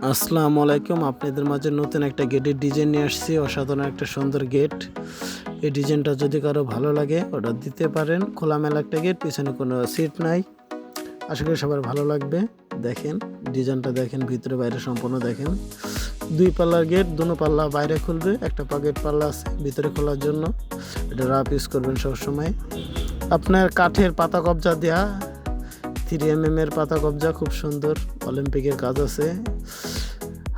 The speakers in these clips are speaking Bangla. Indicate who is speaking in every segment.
Speaker 1: আসসালামু আলাইকুম। আপনাদের মাঝে নতুন একটা গেটের ডিজাইন নিয়ে আসছি। অসাধারণ একটা সুন্দর গেট। এই ডিজাইনটা যদি কারো ভালো লাগে অর্ডার দিতে পারেন। খোলামেলা একটা গেট, পিছনে কোনো সিট নাই। আশা করি সবার ভালো লাগবে। দেখেন ডিজাইনটা, দেখেন ভিতরে বাইরে সম্পূর্ণ দেখেন। 2 পাল্লার গেট, দুনো পাল্লা বাইরে খুলবে, একটা পকেট পাল্লা আছে ভিতরে খোলার জন্য। এটা রাফ ইউজ করবেন সবসময়। আপনার কাঠের পাতা কবজা দেওয়া, 3mm এর পাতা কবজা, খুব সুন্দর অলিম্পিকের কাজ আছে।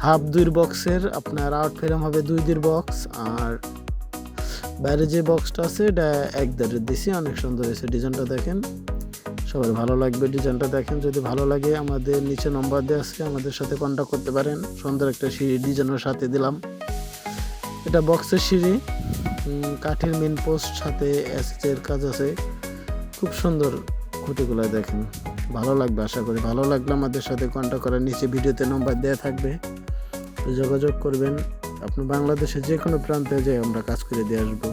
Speaker 1: হাফ 2 বক্সের আপনার আউট ফ্রেম হবে 2 বক্স, আর বাইরে যে বক্সটা আছে এটা 1.5 দিছি। অনেক সুন্দর হয়েছে ডিজাইনটা, দেখেন সবার ভালো লাগবে। ডিজাইনটা দেখেন, যদি ভালো লাগে আমাদের নিচে নম্বর দেওয়া আছে, আমাদের সাথে কন্ট্যাক্ট করতে পারেন। সুন্দর একটা সিঁড়ি ডিজাইনের সাথে দিলাম। এটা বক্সের সিঁড়ি, কাঠের মেন পোস্ট, সাথে এসএসের কাজ আছে। খুব সুন্দর খুঁটিগুলো দেখেন, ভালো লাগবে। আশা করি ভালো লাগলে আমাদের সাথে কন্ট্যাক্ট করার, নিচে ভিডিওতে নম্বর দেওয়া থাকবে, যোগাযোগ করবেন। আপনি বাংলাদেশে যে কোনো প্রান্তে যাই আমরা কাজ করে দিয়ে আসবো।